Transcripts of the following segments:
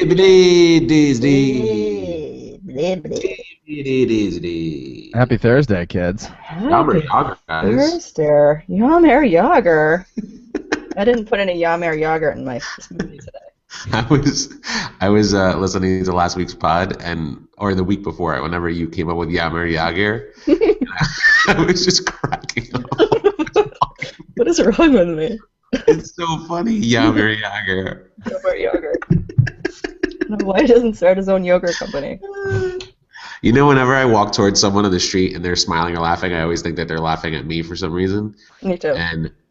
Happy Thursday, kids. Happy Yager, guys. Thursday. Yammer Yager. I didn't put any Yammer yogurt in my smoothie today. I was listening to last week's pod or the week before, whenever you came up with Yammer Yager. I was just cracking up. What is wrong with me? It's so funny, Yammer Yager. Yammer yogurt. No, why doesn't start his own yogurt company? You know, whenever I walk towards someone on the street and they're smiling or laughing, I always think that they're laughing at me for some reason. Me too.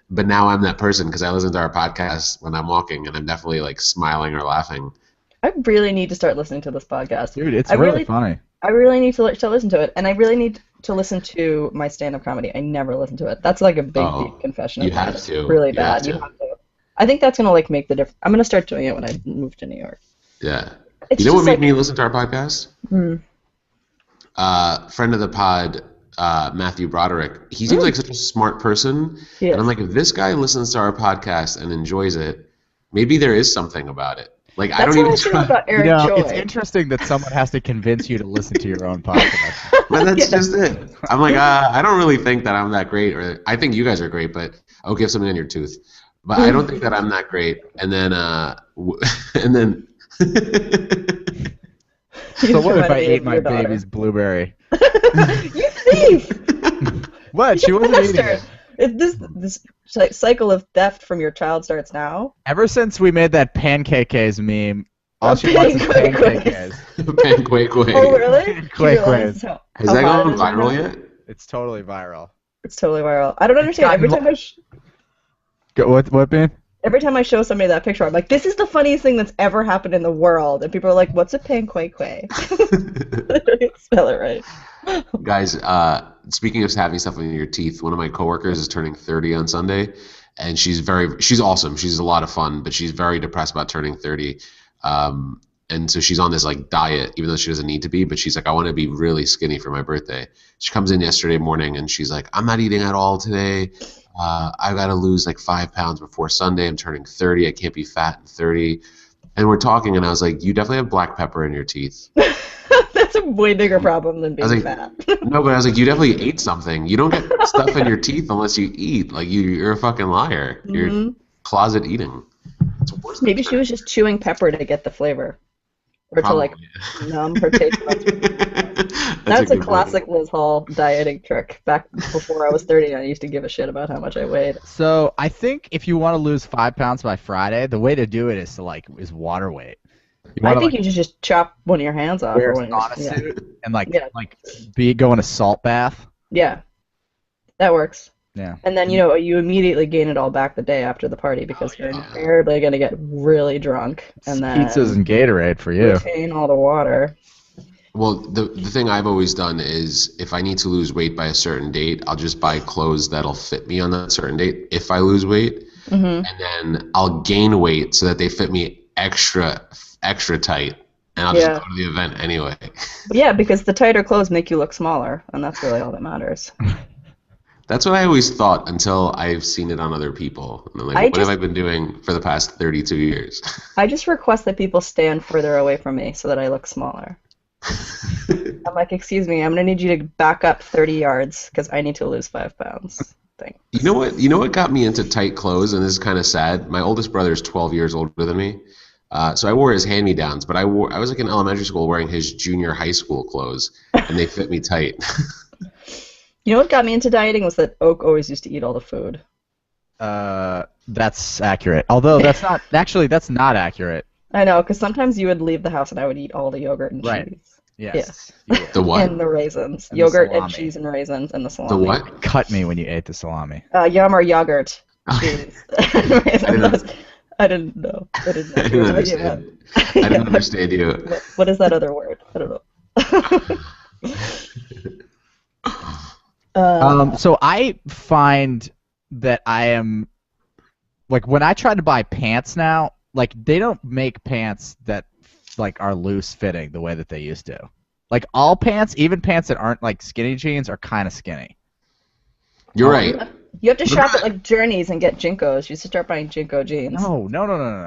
But now I'm that person because I listen to our podcast when I'm walking, and I'm definitely like smiling or laughing. I really need to start listening to this podcast. Dude, it's really funny. I really need to listen to it, and I really need to listen to my stand-up comedy. I never listen to it. That's like a big, deep confession. You have to. It's really bad. You have to. I think that's gonna like make the difference. I'm gonna start doing it when I move to New York. Yeah. You know what made me listen to our podcast? Friend of the pod, Matthew Broderick. He seems like such a smart person. Yes. And I'm like, if this guy listens to our podcast and enjoys it, maybe there is something about it. Like, That's I don't even how I feel about Eric Joy. It's interesting that someone has to convince you to listen to your own podcast. But that's just it. I'm like, I don't really think that I'm that great, or I think you guys are great, but I'll give something on your tooth. But I don't think that I'm that great. And then, So what if I ate my baby's blueberry? You thief! What? She wasn't eating it. This cycle of theft from your child starts now. Ever since we made that pancakes meme, all she wants is pancakes. Panquake. Oh, really? Panquake. Has that gone viral yet? It's totally viral. It's totally viral. I don't understand. Every time What, Ben? Every time I show somebody that picture, I'm like, this is the funniest thing that's ever happened in the world. And people are like, what's a panquake? I don't spell it right. Guys, speaking of having stuff in your teeth, one of my coworkers is turning 30 on Sunday, and she's awesome. She's a lot of fun, but she's very depressed about turning 30. And so she's on this like diet, even though she doesn't need to be, but she's like, I want to be really skinny for my birthday. She comes in yesterday morning and she's like, I'm not eating at all today. I got to lose like 5 pounds before Sunday. I'm turning 30. I can't be fat at 30. And we're talking, and I was like, you definitely have black pepper in your teeth. That's a way bigger problem than being fat. No, but I was like, you definitely ate something. You don't get stuff in your teeth unless you eat. Like, you're a fucking liar. You're closet eating. Maybe she was just chewing pepper to get the flavor. Or Probably. to like numb her taste buds. That's a classic Liz Hall dieting trick. Back before I was 30, I used to give a shit about how much I weighed. So I think if you want to lose 5 pounds by Friday, the way to do it is water weight. I think you should just chop one of your hands off. Wear a sauna suit and go in a salt bath. Yeah, that works. Yeah. And then you immediately gain it all back the day after the party because you're invariably gonna get really drunk and then pizzas and Gatorade for you. Retain all the water. Well, the thing I've always done is if I need to lose weight by a certain date, I'll just buy clothes that'll fit me on that certain date if I lose weight, and then I'll gain weight so that they fit me extra tight, and I'll just go to the event anyway. Yeah, because the tighter clothes make you look smaller, and that's really all that matters. That's what I always thought until I've seen it on other people. And I'm like, what have I been doing for the past 32 years? I just request that people stand further away from me so that I look smaller. I'm like, excuse me, I'm going to need you to back up 30 yards because I need to lose 5 pounds. Thanks. You know what got me into tight clothes, and this is kind of sad? My oldest brother is 12 years older than me. So I wore his hand-me-downs, but I was like in elementary school wearing his junior high school clothes, and they fit me tight. You know what got me into dieting was that Oak always used to eat all the food. That's accurate. Although that's not accurate. I know, because sometimes you would leave the house and I would eat all the yogurt and cheese. Yes. Yeah. The what? And the raisins. Yogurt and cheese and raisins and the salami. The what? Cut me when you ate the salami. Yum or yogurt. Cheese. I didn't know. I didn't understand. I didn't understand you. What is that other word? I don't know. So I find that I am, like, when I try to buy pants now, like, they don't make pants that, like, are loose fitting the way that they used to. Like, all pants, even pants that aren't, like, skinny jeans, are kind of skinny. You're right. You have to shop at like Journeys and get Jinkos. You should start buying Jinko jeans. No.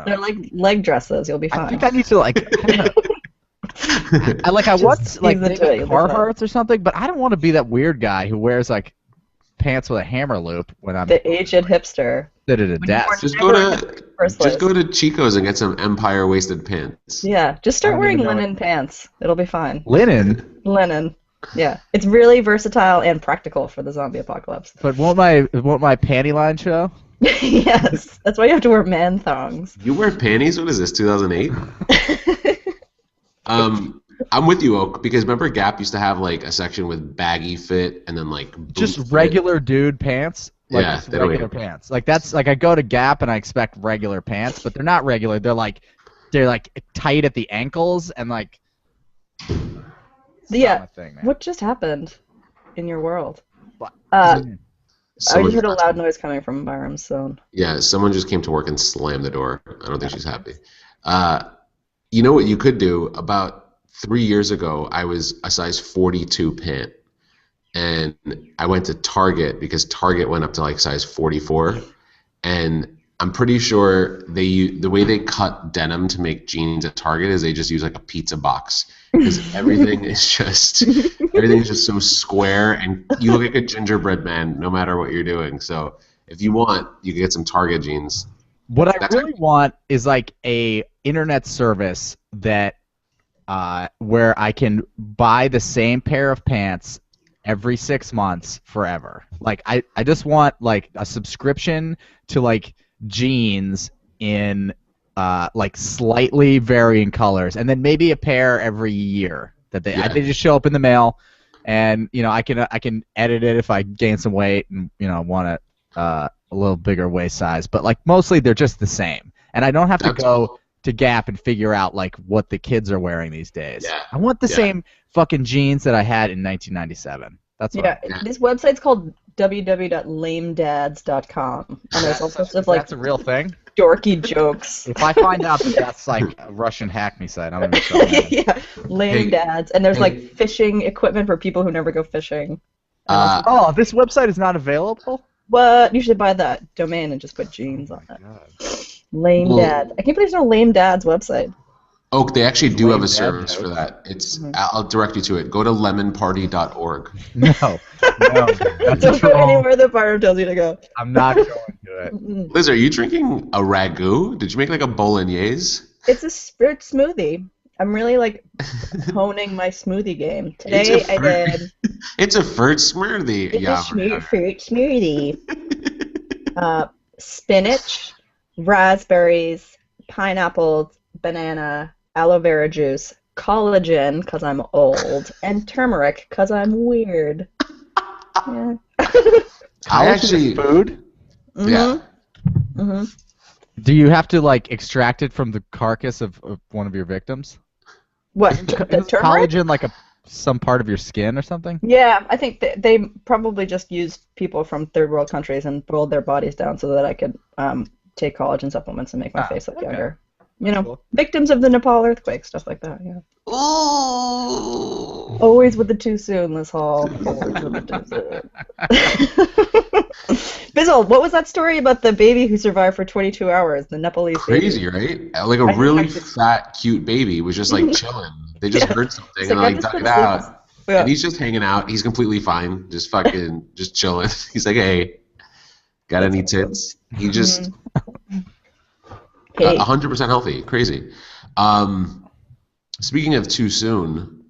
They're like leg dresses. You'll be fine. I think I need to like. I don't know. I want like ease into it, you'll be Carhartts or something, but I don't want to be that weird guy who wears like pants with a hammer loop when I'm the aged hipster. Sit at a desk. Just go to Chico's and get some Empire waisted pants. Yeah, just start wearing linen pants. It'll be fine. Linen. Linen. Yeah, it's really versatile and practical for the zombie apocalypse. But won't my panty line show? Yes, that's why you have to wear man thongs. You wear panties? What is this, 2008? I'm with you, Oak, because remember Gap used to have like a section with baggy fit and then like just regular dude pants. Like yeah, just regular pants. Like that's like I go to Gap and I expect regular pants, but they're not regular. They're like tight at the ankles and like. Yeah. What just happened in your world? I just heard a loud noise coming from Byram's zone. Yeah, someone just came to work and slammed the door. I don't think she's happy. You know what you could do? About 3 years ago, I was a size 42 pant. And I went to Target because Target went up to like size 44. And I'm pretty sure the way they cut denim to make jeans at Target is they just use like a pizza box. Because everything is just so square, and you look like a gingerbread man no matter what you're doing. So if you want, you can get some Target jeans. What I really want is like a internet service that where I can buy the same pair of pants every 6 months forever. Like I just want like a subscription to like jeans in like slightly varying colors, and then maybe a pair every year that they just show up in the mail, and I can edit it if I gain some weight and want a little bigger waist size, but like mostly they're just the same, and I don't have to go to Gap and figure out like what the kids are wearing these days. Yeah. I want the same fucking jeans that I had in 1997. That's what this website's called www.lamedads.com, and there's all sorts of like that's a real thing. Dorky jokes. If I find out that that's like a Russian hack me site, I'm gonna be lame dads, and there's like fishing equipment for people who never go fishing. This website is not available. What? You should buy that domain and just put jeans on it. Lame dads. I can't believe there's no lame dads website. Oak, they actually do have a service for that. It's I'll direct you to it. Go to lemonparty.org. No, don't go anywhere that Byram tells you to go. I'm not going to it. Liz, are you drinking a ragu? Did you make like a bolognese? It's a fruit smoothie. I'm really like honing my smoothie game. Today I did. It's a fruit smoothie. It's a fruit smoothie. Spinach, raspberries, pineapple, banana, aloe vera juice, collagen because I'm old, and turmeric because I'm weird. Yeah. I actually food. Mm-hmm. Yeah. Mm-hmm. Do you have to like extract it from the carcass of one of your victims? What? The Is collagen like some part of your skin or something? Yeah, I think they probably just used people from third world countries and boiled their bodies down so that I could take collagen supplements and make my face look younger. Cool. Victims of the Nepal earthquake, stuff like that, yeah. Ooh. Always with the too soon, Liz Hall. Always with the too soon. Bizzle, what was that story about the baby who survived for 22 hours, the Nepalese Crazy, baby? Right? Like a really fat, cute baby was just like chilling. They just heard something and like dug it out. Yeah. And he's just hanging out. He's completely fine. Just fucking, just chilling. He's like, hey, got any tits? He just... 100% healthy. Crazy. Speaking of too soon,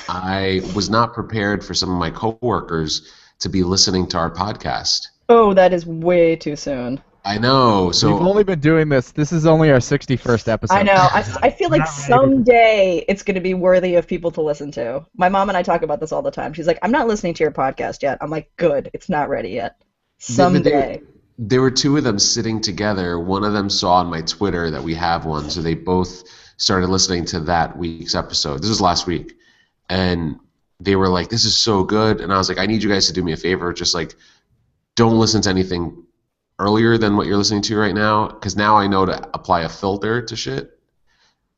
I was not prepared for some of my coworkers to be listening to our podcast. Oh, that is way too soon. I know. So we've only been doing this. This is only our 61st episode. I know. I feel like someday it's going to be worthy of people to listen to. My mom and I talk about this all the time. She's like, I'm not listening to your podcast yet. I'm like, good. It's not ready yet. Someday. There were two of them sitting together. One of them saw on my Twitter that we have one, so they both started listening to that week's episode. This was last week. And they were like, this is so good. And I was like, I need you guys to do me a favor. Just like, don't listen to anything earlier than what you're listening to right now, because now I know to apply a filter to shit.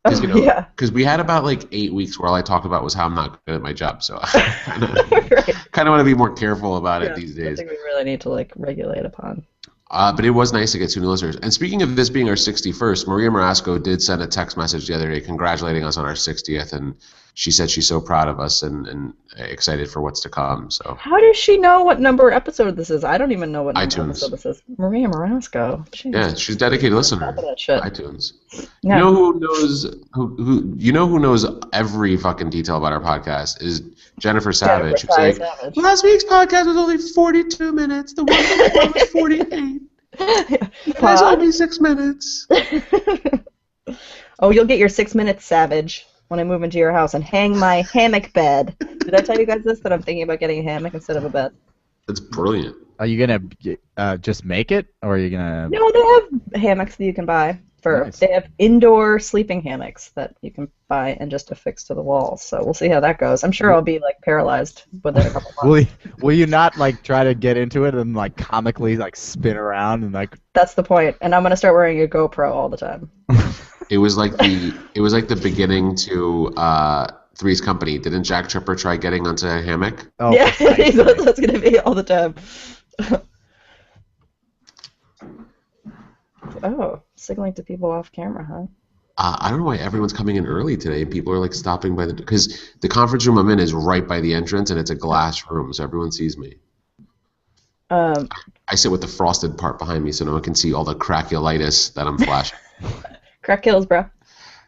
Because Yeah. we had about like 8 weeks where all I talked about was how I'm not good at my job. So I Right. kind of want to be more careful about it Yeah, these I days. think we really need to like regulate upon. But it was nice to get 2 new listeners. And speaking of this being our 61st, Maria Marasco did send a text message the other day congratulating us on our 60th, and she said she's so proud of us and excited for what's to come. So How does she know what number episode this is? I don't even know what number iTunes. episode this is. Maria Marasco. Jeez. Yeah, she's a dedicated listener. Top of that shit. iTunes. Yeah. You know who knows who knows every fucking detail about our podcast is Jennifer Savage. Who's like, Savage. last week's podcast was only 42 minutes. The one before was 48. You guys owe me 6 minutes. Oh, you'll get your 6 minutes, Savage, when I move into your house and hang my hammock bed. Did I tell you guys this, that I'm thinking about getting a hammock instead of a bed? That's brilliant. Are you gonna just make it, or are you gonna? No, they have hammocks that you can buy. Nice. They have indoor sleeping hammocks that you can buy and just affix to the walls. So we'll see how that goes. I'm sure I'll be like paralyzed within a couple months. Will you not like try to get into it and like comically like spin around and like? That's the point. And I'm gonna start wearing a GoPro all the time. It was like the beginning to Three's Company. Didn't Jack Tripper try getting onto a hammock? Oh, Yeah, that's gonna be all the time. Oh, signaling to people off camera, huh? I don't know why everyone's coming in early today, and people are like stopping by because the conference room I'm in is right by the entrance, and it's a glass room, so everyone sees me. I sit with the frosted part behind me, so no one can see all the craculitis that I'm flashing. Crack kills, bro.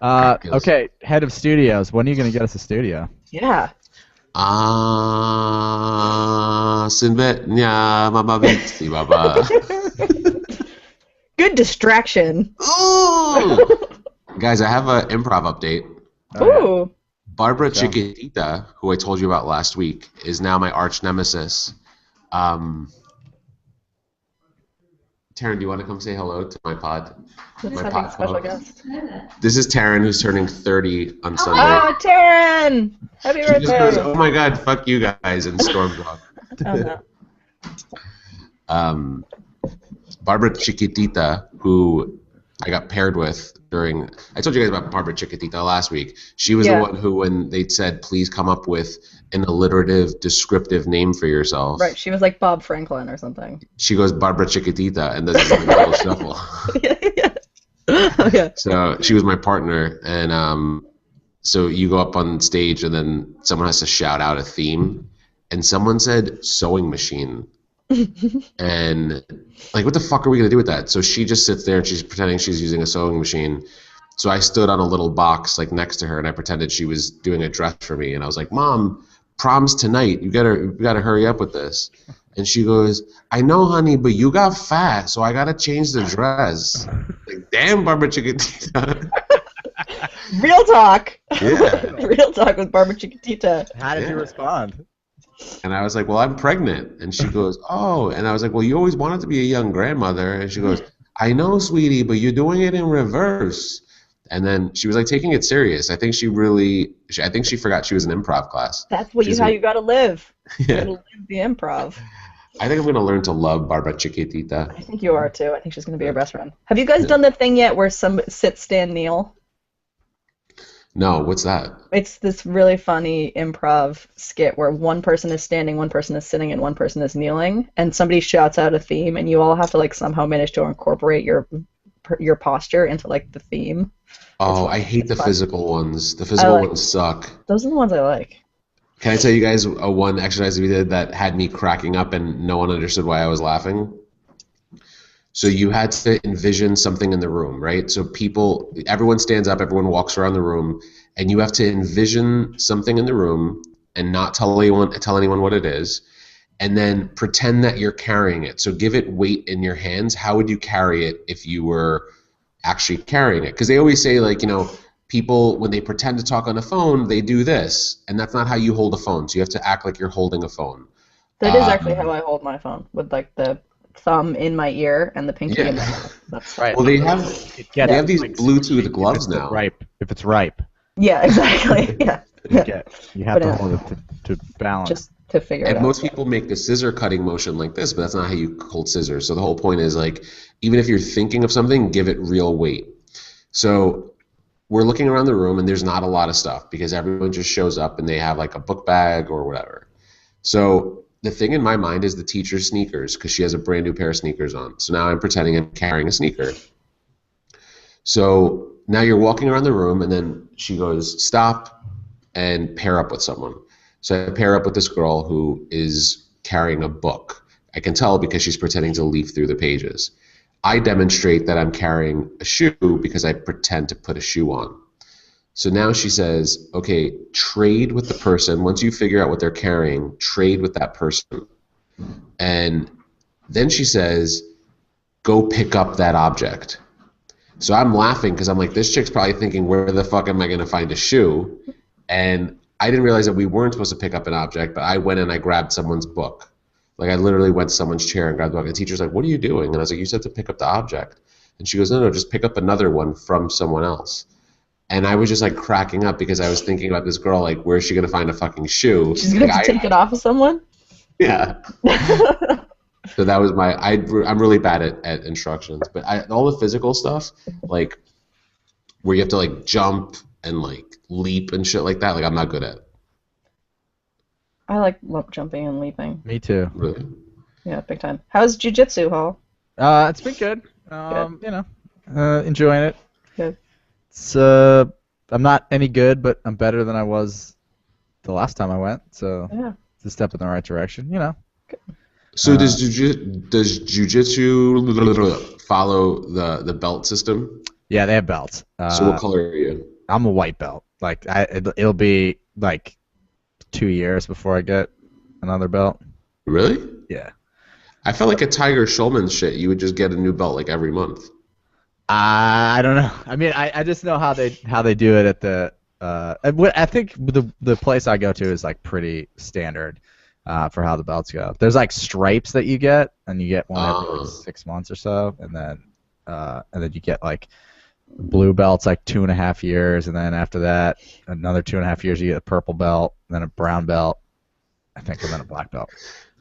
Okay, head of studios. When are you gonna get us a studio? Yeah. Sinbetnya mababitsi baba. Good distraction. Ooh! Guys, I have an improv update. Ooh. Barbara Chiquitita, who I told you about last week, is now my arch nemesis. Taryn, do you want to come say hello to my pod? Let's My have pod a special club? guest. This is Taryn, who's turning 30 on Sunday. Oh, Taryn! Happy She just goes, birthday! oh my god, fuck you guys, and storms off. Oh, no. Barbara Chiquitita, who I got paired with during... I told you guys about Barbara Chiquitita last week. She was the one who, when they said, please come up with an alliterative, descriptive name for yourself. Right, she was like Bob Franklin or something. She goes, Barbara Chiquitita, and does it in a little shuffle. Okay. So she was my partner, and so you go up on stage, and then someone has to shout out a theme, and someone said sewing machine. And like, what the fuck are we gonna do with that? So she just sits there and she's pretending she's using a sewing machine. So I stood on a little box like next to her, and I pretended she was doing a dress for me, and I was like, Mom, prom's tonight, you gotta hurry up with this. And she goes, I know, honey, but you got fat, so I gotta change the dress. Like, damn, Barbara Chiquitita. Real talk. Yeah. Real talk with Barbara Chiquitita. How did you respond? And I was like, well, I'm pregnant. And she goes, oh. And I was like, well, you always wanted to be a young grandmother. And she goes, I know, sweetie, but you're doing it in reverse. And then she was like taking it serious. I think she forgot she was in improv class. That's how you gotta live. You Yeah. gotta live the improv. I think I'm gonna learn to love Barbara Chiquitita. I think you are too. I think she's gonna be your best friend. Have you guys done the thing yet where some sit, stand, kneel? No, what's that? It's this really funny improv skit where one person is standing, one person is sitting, and one person is kneeling, and somebody shouts out a theme, and you all have to like somehow manage to incorporate your posture into like the theme. Oh, I hate the physical ones. The physical ones suck. Those are the ones I like. Can I tell you guys one exercise we did that had me cracking up and no one understood why I was laughing? So you had to envision something in the room, right? So everyone stands up, everyone walks around the room, and you have to envision something in the room and not tell anyone what it is, and then pretend that you're carrying it. So give it weight in your hands. How would you carry it if you were actually carrying it? Because they always say, like, people, when they pretend to talk on a phone, they do this, and that's not how you hold a phone. So you have to act like you're holding a phone. That is actually how I hold my phone, with like the thumb in my ear and the pinky in my mouth. That's right. Well, they have these Bluetooth gloves now. If it's ripe. Yeah, exactly. Yeah. You have to hold it to balance. Just to figure it out. And most people make the scissor cutting motion like this, but that's not how you hold scissors. So the whole point is, like, even if you're thinking of something, give it real weight. So we're looking around the room and there's not a lot of stuff because everyone just shows up and they have like a book bag or whatever. So the thing in my mind is the teacher's sneakers because she has a brand new pair of sneakers on. So now I'm pretending I'm carrying a sneaker. So now you're walking around the room and then she goes, stop and pair up with someone. So I pair up with this girl who is carrying a book. I can tell because she's pretending to leaf through the pages. I demonstrate that I'm carrying a shoe because I pretend to put a shoe on. So now she says, okay, trade with the person. Once you figure out what they're carrying, trade with that person. And then she says, go pick up that object. So I'm laughing because I'm like, this chick's probably thinking, where the fuck am I going to find a shoe? And I didn't realize that we weren't supposed to pick up an object, but I went and I grabbed someone's book. Like I literally went to someone's chair and grabbed the book. And the teacher's like, what are you doing? And I was like, you said to pick up the object. And she goes, no, just pick up another one from someone else. And I was just like cracking up because I was thinking about this girl, like, where's she going to find a fucking shoe? She's going to take it off of someone? Yeah. So that was I'm really bad at instructions. But all the physical stuff, like where you have to like jump and like leap and shit like that, like I'm not good at. I like jumping and leaping. Me too. Really? Yeah, big time. How's jiu-jitsu, Hall? It's been good. Enjoying it. Good. It's I'm not any good, but I'm better than I was the last time I went. So yeah. It's a step in the right direction, you know. Good. So does jiu-jitsu follow the belt system? Yeah, they have belts. So what color are you? I'm a white belt. Like it'll be like 2 years before I get another belt. Really? Yeah. I felt like a Tiger Schulman shit. You would just get a new belt like every month. I don't know. I mean, I just know how they do it at the. I think the place I go to is like pretty standard for how the belts go. There's like stripes that you get, and you get one every 6 months or so, and then you get like blue belts like 2.5 years, and then after that another 2.5 years you get a purple belt, and then a brown belt, I think, and then a black belt.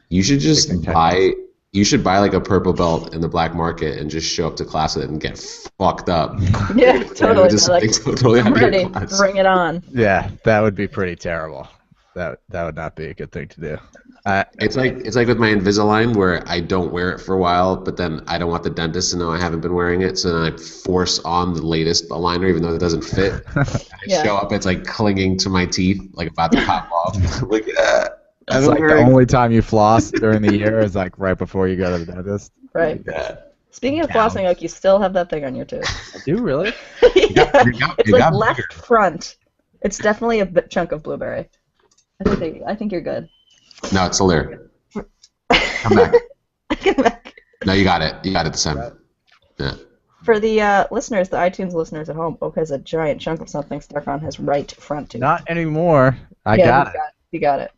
You should just buy. You should buy like a purple belt in the black market and just show up to class with it and get fucked up. Yeah, totally. Just like, totally I'm ready. Bring it on. Yeah, that would be pretty terrible. That would not be a good thing to do. It's like with my Invisalign where I don't wear it for a while, but then I don't want the dentist to know I haven't been wearing it, so then I force on the latest aligner even though it doesn't fit. I show up, it's like clinging to my teeth, like about to pop off. Like, That's like the only time you floss during the year is like right before you go to the dentist. Right. Yeah. Speaking of flossing, like you still have that thing on your tooth. I do, really? Yeah. It's like left front. It's definitely a chunk of blueberry. I think you're good. No, it's still there. Come back. Come back. No, you got it. You got it this time. Yeah. For the listeners, the iTunes listeners at home, Oak has a giant chunk of something stuck on his right front tooth. Not anymore. I got it. You got it.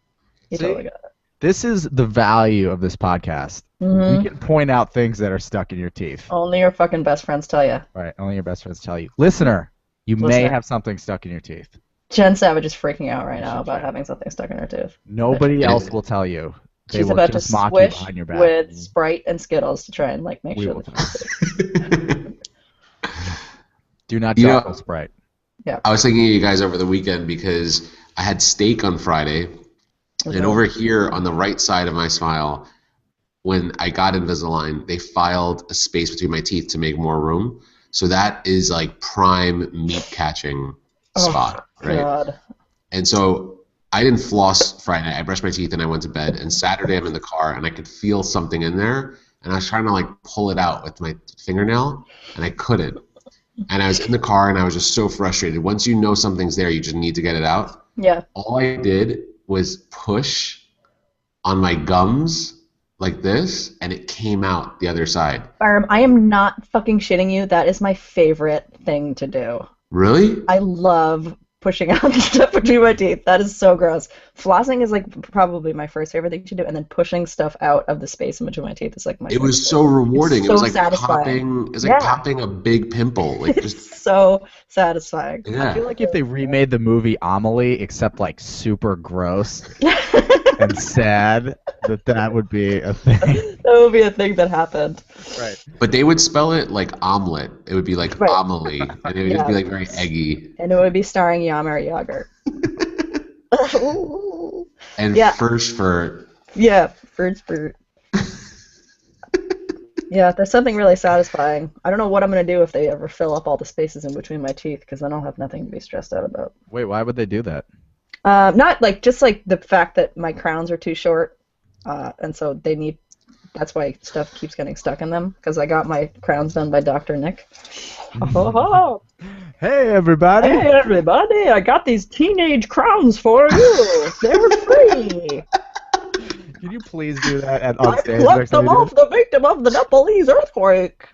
You See, totally got it. This is the value of this podcast. Mm-hmm. We can point out things that are stuck in your teeth. Only your fucking best friends tell you. Right, only your best friends tell you. Listener, you may have something stuck in your teeth. Jen Savage is freaking out right now about having something stuck in her tooth. Nobody else will tell you. They She's will about just to mock you swish behind your back. with Sprite and Skittles to try and like make sure that do not juggle Sprite. Yeah. I was thinking of you guys over the weekend because I had steak on Friday, and over here on the right side of my smile, when I got Invisalign, they filed a space between my teeth to make more room. So that is like prime meat catching spot, right? God. And so I didn't floss Friday. I brushed my teeth and I went to bed. And Saturday I'm in the car and I could feel something in there, and I was trying to like pull it out with my fingernail, and I couldn't. And I was in the car and I was just so frustrated. Once you know something's there, you just need to get it out. Yeah. All I did was push on my gums like this, and it came out the other side. I am not fucking shitting you. That is my favorite thing to do. Really? I love pushing out stuff between my teeth. That is so gross. Flossing is like probably my first favorite thing to do, and then pushing stuff out of the space in between my teeth is like my. It was so rewarding. It was like satisfying. popping. It was like popping a big pimple. Like just it's so satisfying. Yeah. I feel like if they remade the movie Amelie, except like super gross, and sad that would be a thing. That would be a thing that happened. Right. But they would spell it like omelet. It would be like Right. Amelie, and it would just be like very eggy. And it would be starring Yammer Yager. And Yeah. first for Yeah, Spurt. Yeah, there's something really satisfying. I don't know what I'm going to do if they ever fill up all the spaces in between my teeth, because then I'll have nothing to be stressed out about. Wait, why would they do that? Not like, just like the fact that my crowns are too short, and so they need, that's why stuff keeps getting stuck in them, because I got my crowns done by Dr. Nick. Hey, everybody! Hey, everybody, I got these teenage crowns for you. They're free. Can you please do that on I stage? plucked next time them you do off the victim of the Nepalese earthquake.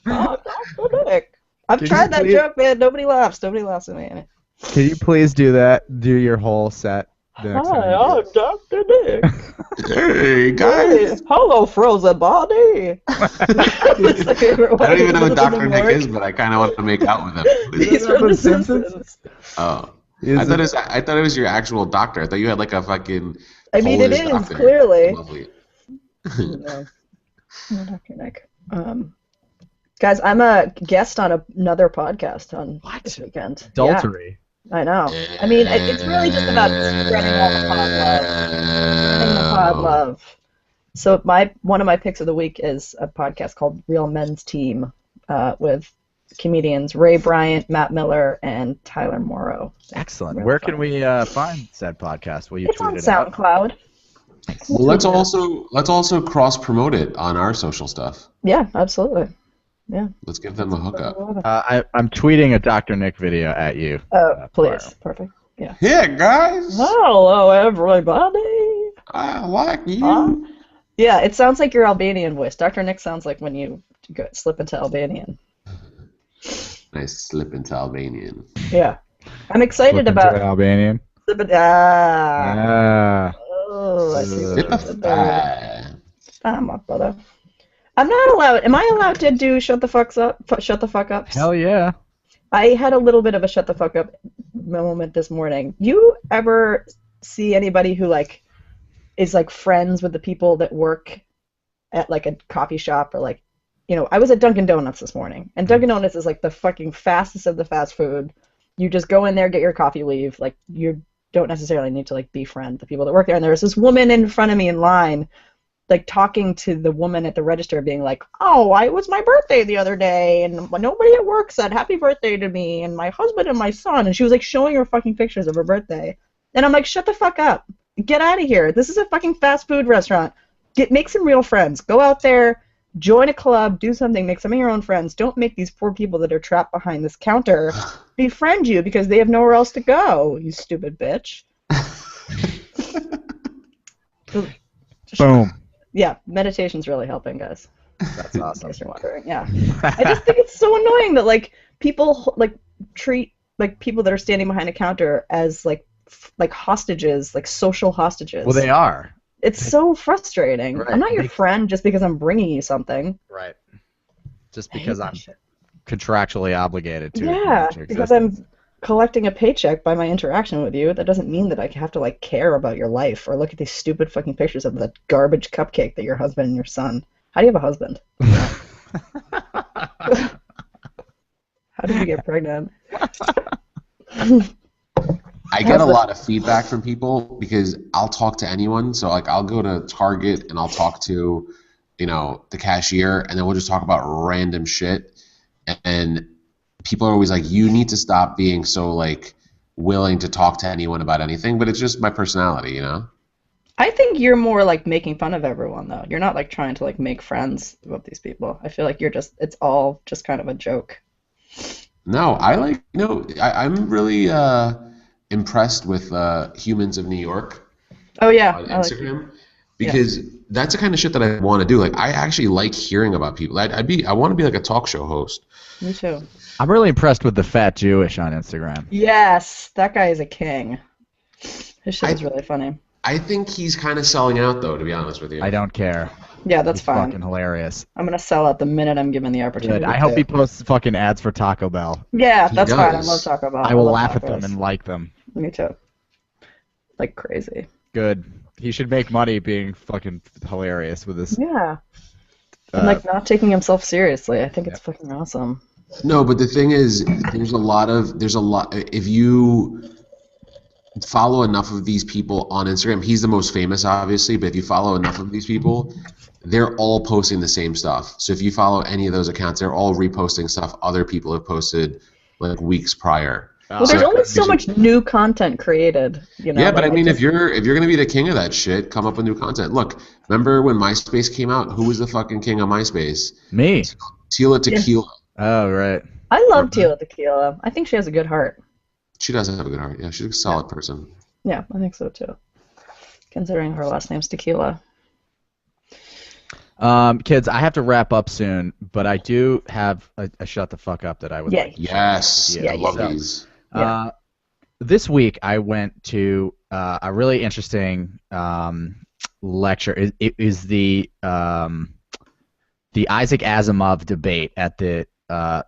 Dr. Nick. I've Can tried you that please- joke, man. Nobody laughs. Nobody laughs at me. it? Can you please do that? Do your whole set the next Hi, time you do I'm Dr. Nick. hey guys. Hey, hello, frozen body. It's my favorite one. I don't even know who He's Dr. in Nick New is, York. but I kind of want to make out with him. He's from The Simpsons. Oh, Is I thought it- I thought it was your actual doctor. I thought you had like a fucking. I mean, it Polish is, doctor. clearly. Lovely. No, Dr. Nick. Guys, I'm a guest on another podcast on What? this weekend. Adultery. Yeah, I know. I mean, it's really just about spreading all the pod love. Spreading the pod love. So one of my picks of the week is a podcast called Real Men's Team with comedians Ray Bryant, Matt Miller, and Tyler Morrow. Excellent. Really Where fun. can we find said podcast? Will you It's tweet on it out? SoundCloud. Well, let's also cross promote it on our social stuff. Yeah, absolutely. Yeah. Let's give them a hookup. I'm tweeting a Dr. Nick video at you. Oh, please. Tomorrow. Perfect. Yeah. Yeah, guys. Hello, everybody. I like you. Yeah, it sounds like your Albanian voice. Dr. Nick sounds like when you slip into Albanian. Nice slip into Albanian. Yeah. I'm excited Flip into about... Albanian. Ah. Oh, I see what Zip you a did there. fire. My brother. I'm not allowed... Am I allowed to do shut the fuck ups? Hell yeah. I had a little bit of a shut the fuck up moment this morning. You ever see anybody who like is like friends with the people that work at like a coffee shop, or like, you know, I was at Dunkin' Donuts this morning, and Dunkin' Donuts is like the fucking fastest of the fast food. You just go in there, get your coffee, leave. Like, you don't necessarily need to like befriend the people that work there. And there was this woman in front of me in line, like talking to the woman at the register, being like, "Oh, it was my birthday the other day, and nobody at work said happy birthday to me, and my husband and my son." And she was like showing her fucking pictures of her birthday. And I'm like, shut the fuck up. Get out of here. This is a fucking fast food restaurant. Make some real friends. Go out there, join a club, do something, make some of your own friends. Don't make these poor people that are trapped behind this counter befriend you because they have nowhere else to go, you stupid bitch. Boom. Yeah, meditation's really helping, guys. That's In awesome. case you're wondering, yeah. I just think it's so annoying that like people like treat like people that are standing behind a counter as like hostages, like social hostages. Well, they are. It's so frustrating. Right. I'm not your friend just because I'm bringing you something. Right. Just I hate because that I'm shit. contractually obligated to Yeah, acknowledge your because existence. I'm collecting a paycheck by my interaction with you. That doesn't mean that I have to like care about your life or look at these stupid fucking pictures of that garbage cupcake that your husband and your son. How do you have a husband? How did you get pregnant? I get a lot of feedback from people because I'll talk to anyone. So like I'll go to Target and I'll talk to, you know, the cashier, and then we'll just talk about random shit. And people are always like, you need to stop being so like willing to talk to anyone about anything. But it's just my personality, you know? I think you're more like making fun of everyone though. You're not like trying to like make friends with these people. I feel like it's all just kind of a joke. No, I like, you know, I'm really impressed with Humans of New York Oh yeah, on I like Instagram because that's the kind of shit that I want to do. Like, I actually like hearing about people. I want to be like a talk show host. me too. I'm really impressed with the fat Jewish on Instagram. Yes, that guy is a king. His shit is really funny. I think he's kind of selling out, though, to be honest with you. I don't care. Yeah, that's He's fine. fucking hilarious. I'm gonna sell out the minute I'm given the opportunity. Good. I hope to. he posts fucking ads for Taco Bell. Yeah, He that's fine. I does. love Taco Bell. I will love laugh at tacos. them and like them. Me too. like crazy. Good. He should make money being fucking hilarious with this. Yeah. And like not taking himself seriously. I think it's fucking awesome. No, but the thing is, there's a lot. If you follow enough of these people on Instagram, he's the most famous, obviously. But if you follow enough of these people, they're all posting the same stuff. So if you follow any of those accounts, they're all reposting stuff other people have posted like weeks prior. Well, there's only so much new content created, you know. Yeah, but I mean, if you're gonna be the king of that shit, come up with new content. Look, remember when MySpace came out? Who was the fucking king of MySpace? Me. Tila Tequila. Oh, right. I love Tila Tequila. I think she has a good heart. She does have a good heart. Yeah, she's a solid person. Yeah, I think so too. Considering her last name's Tequila. Kids, I have to wrap up soon, but I do have a shut the fuck up that I would like. Yes, I love these. This week I went to a really interesting lecture. It is the Isaac Asimov debate at the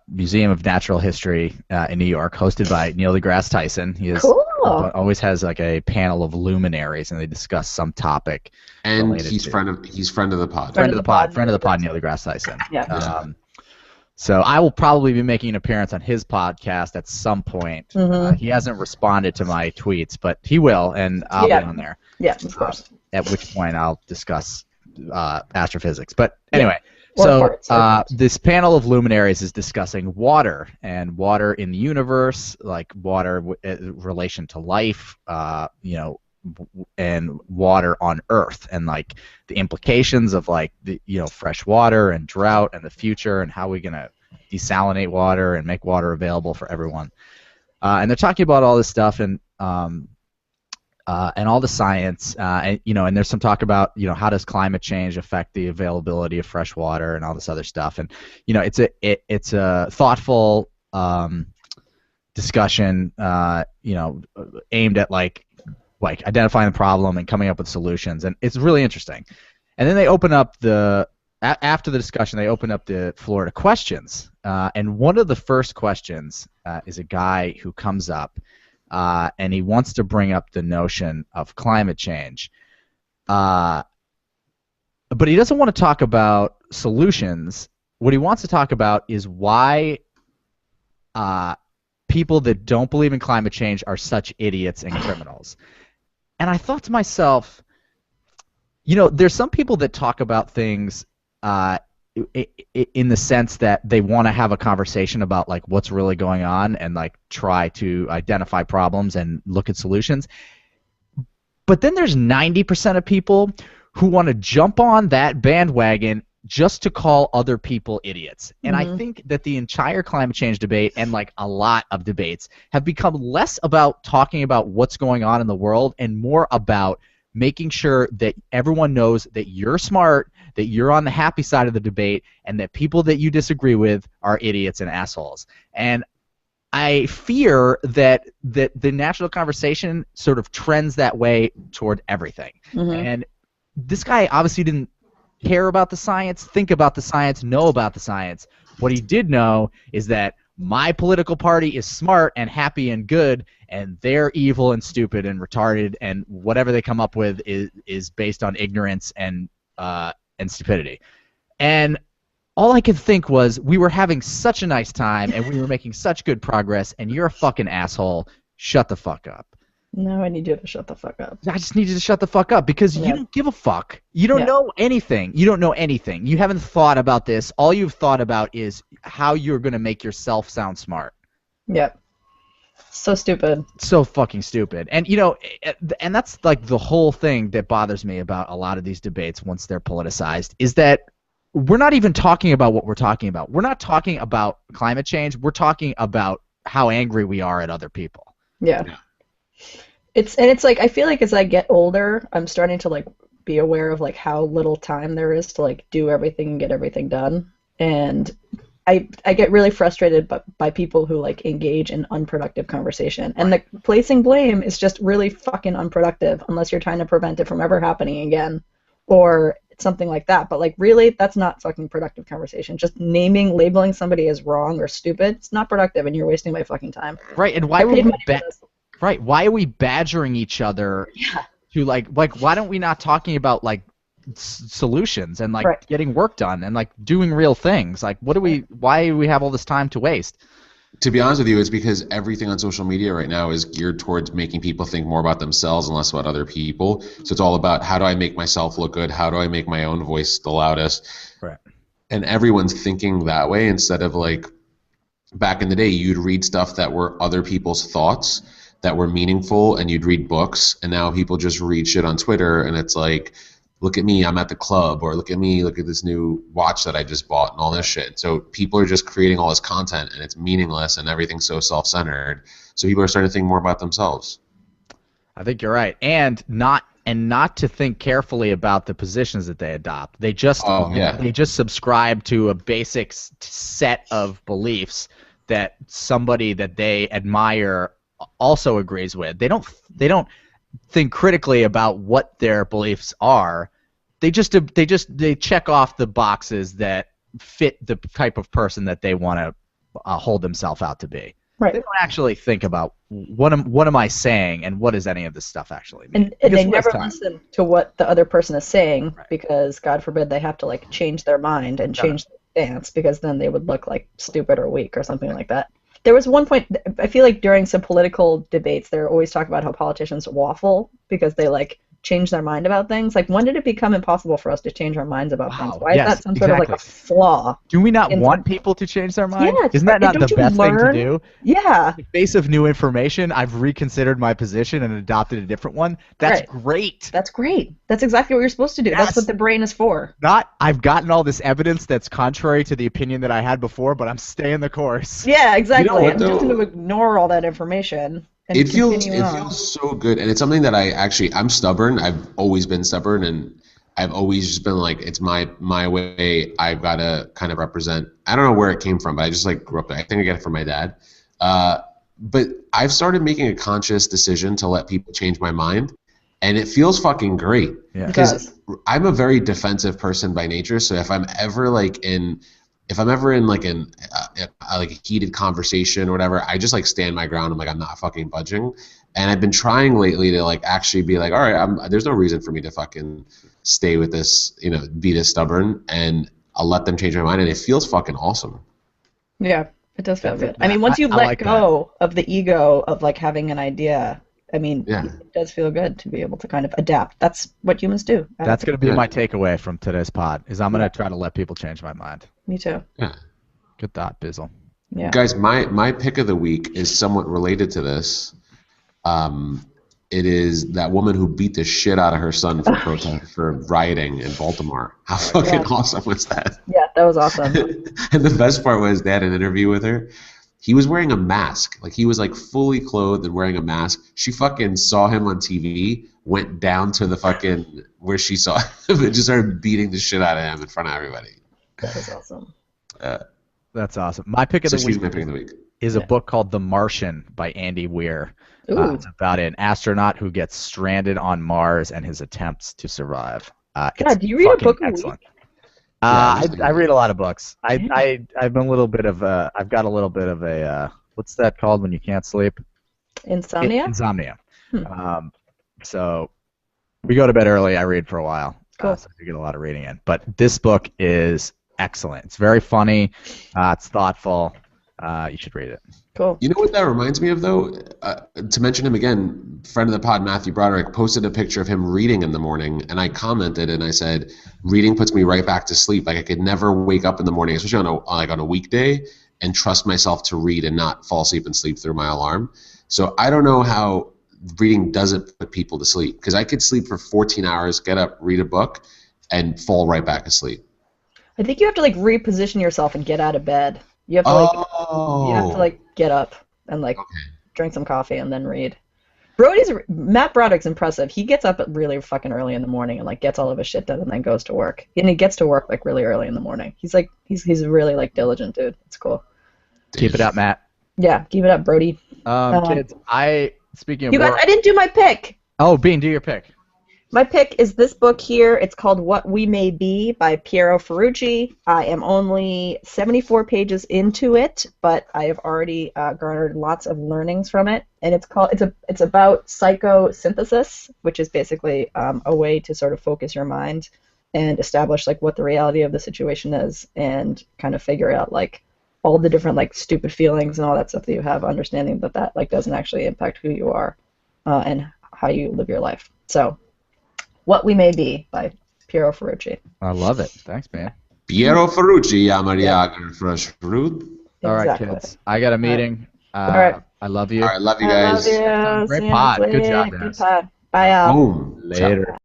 Museum of Natural History in New York, hosted by Neil deGrasse Tyson. He is always has like a panel of luminaries, and they discuss some topic. And he's friend of the pod. Friend of the pod, Neil deGrasse Tyson. Yeah. So I will probably be making an appearance on his podcast at some point. He hasn't responded to my tweets, but he will, and I'll be on there. Yeah, of course. At which point I'll discuss astrophysics. But anyway, so this panel of luminaries is discussing water and water in the universe, like water in relation to life, and water on Earth, and like the implications of like the fresh water and drought and the future, and how we're gonna desalinate water and make water available for everyone. And they're talking about all this stuff and all the science, and there's some talk about how does climate change affect the availability of fresh water and all this other stuff, and it's a thoughtful discussion, aimed at like identifying the problem and coming up with solutions, and it's really interesting. And then they open up after the discussion, they open up the floor to questions, and one of the first questions is a guy who comes up, and he wants to bring up the notion of climate change, but he doesn't want to talk about solutions. What he wants to talk about is why people that don't believe in climate change are such idiots and criminals. And I thought to myself, there's some people that talk about things in the sense that they want to have a conversation about like what's really going on and like try to identify problems and look at solutions. But then there's 90% of people who want to jump on that bandwagon just to call other people idiots. And I think that the entire climate change debate, and like a lot of debates, have become less about talking about what's going on in the world and more about making sure that everyone knows that you're smart, that you're on the happy side of the debate, and that people that you disagree with are idiots and assholes. And I fear that the national conversation sort of trends that way toward everything. And this guy obviously didn't care about the science, think about the science, know about the science. What he did know is that my political party is smart and happy and good, and they're evil and stupid and retarded, and whatever they come up with is based on ignorance and stupidity. And all I could think was, we were having such a nice time, and we were making such good progress, and you're a fucking asshole. Shut the fuck up. No, I need you to shut the fuck up. I just need you to shut the fuck up because you don't give a fuck. You don't know anything. You don't know anything. You haven't thought about this. All you've thought about is how you're going to make yourself sound smart. Yep. So stupid. So fucking stupid. And, and that's like the whole thing that bothers me about a lot of these debates once they're politicized, is that we're not even talking about what we're talking about. We're not talking about climate change. We're talking about how angry we are at other people. Yeah. It's like, I feel like as I get older, I'm starting to like be aware of like how little time there is to like do everything and get everything done. And I get really frustrated by people who like engage in unproductive conversation. And the placing blame is just really fucking unproductive unless you're trying to prevent it from ever happening again or something like that. But like really, that's not fucking productive conversation. Just labeling somebody as wrong or stupid, it's not productive, and you're wasting my fucking time. Right, and why would we Right. Why are we badgering each other to like why don't we not talking about like solutions and like Right. getting work done and like doing real things? Like why do we have all this time to waste? To be honest with you, it's because everything on social media right now is geared towards making people think more about themselves and less about other people. So it's all about how do I make myself look good? How do I make my own voice the loudest? Right. And everyone's thinking that way instead of like back in the day, you'd read stuff that were other people's thoughts that were meaningful, and you'd read books. And now people just read shit on Twitter, and it's like, look at me, I'm at the club, or look at me, look at this new watch that I just bought, and all this shit. So people are just creating all this content, and it's meaningless, and everything's so self-centered. So people are starting to think more about themselves. I think you're right, and not to think carefully about the positions that they adopt. They just subscribe to a basic set of beliefs that somebody that they admire also agrees with. They don't think critically about what their beliefs are. They check off the boxes that fit the type of person that they want to hold themselves out to be. Right. They don't actually think about what am I saying and what does any of this stuff actually mean. And they never listen to what the other person is saying because, God forbid, they have to like change their mind and change their stance because then they would look like stupid or weak or something like that. There was one point, I feel like during some political debates, they're always talking about how politicians waffle because they like change their mind about things. Like, when did it become impossible for us to change our minds about things? Why is that some sort of like a flaw? Do we not want people to change their mind? Yeah, isn't that not the best thing to do? Yeah. In the face of new information, I've reconsidered my position and adopted a different one. That's great. That's great. That's exactly what you're supposed to do. That's what the brain is for. I've gotten all this evidence that's contrary to the opinion that I had before, but I'm staying the course. Yeah, exactly. I'm just going to ignore all that information. It feels so good, and it's something that I'm stubborn. I've always been stubborn, and I've always just been like, it's my way. I've got to kind of represent. I don't know where it came from, but I just like grew up there. I think I get it from my dad. But I've started making a conscious decision to let people change my mind, and it feels fucking great. Yeah. Because I'm a very defensive person by nature, so if I'm ever in like a heated conversation or whatever, I just like stand my ground. I'm like, I'm not fucking budging. And I've been trying lately to like actually be like, all right, there's no reason for me to fucking stay with this, be this stubborn, and I'll let them change my mind, and it feels fucking awesome. Yeah, it does feel good. I mean, once you let go of the ego of like having an idea, I mean, it does feel good to be able to kind of adapt. That's what humans do. That's going to be my takeaway from today's pod, is I'm going to try to let people change my mind. Me too. Yeah. Good thought, Bizzle. Yeah. Guys, my pick of the week is somewhat related to this. It is that woman who beat the shit out of her son for protest, for rioting in Baltimore. How fucking awesome was that? Yeah, that was awesome. And the best part was they had an interview with her. He was wearing a mask. Like, he was like fully clothed and wearing a mask. She fucking saw him on TV, went down to the fucking where she saw him and just started beating the shit out of him in front of everybody. That was awesome. That's awesome. My pick of the week is a book called The Martian by Andy Weir. It's about an astronaut who gets stranded on Mars and his attempts to survive. God, do you read a book a week? I read a lot of books. I've got a little bit of a what's that called when you can't sleep? Insomnia. Insomnia. So we go to bed early. I read for a while. Cool. So I get a lot of reading in. But this book is excellent. It's very funny. It's thoughtful. You should read it. Cool. You know what that reminds me of, though? To mention him again, friend of the pod, Matthew Broderick, posted a picture of him reading in the morning, and I commented and I said, reading puts me right back to sleep. Like, I could never wake up in the morning, especially on a weekday, and trust myself to read and not fall asleep and sleep through my alarm. So I don't know how reading doesn't put people to sleep, because I could sleep for 14 hours, get up, read a book, and fall right back asleep. I think you have to like reposition yourself and get out of bed. You have to get up and drink some coffee and then read. Matt Broderick's impressive. He gets up really fucking early in the morning and like gets all of his shit done and then goes to work. And he gets to work like really early in the morning. He's a really like diligent dude. It's cool. Keep it up, Matt. Yeah, keep it up, Brody. Kids, speaking of work, I didn't do my pick. Oh, Bean, do your pick. My pick is this book here. It's called What We May Be by Piero Ferrucci. I am only 74 pages into it, but I have already garnered lots of learnings from it. And it's about psychosynthesis, which is basically a way to sort of focus your mind and establish like what the reality of the situation is, and kind of figure out like all the different like stupid feelings and all that stuff that you have, understanding that like doesn't actually impact who you are and how you live your life. So. What We May Be by Piero Ferrucci. I love it. Thanks, man. Piero Ferrucci, Yamariaga, Fresh Fruit. All right, kids. I got a meeting. All right. I love you. All right, love you guys. I love you. Great pod. Good job, guys. Good pod. Bye, y'all. Boom. Later.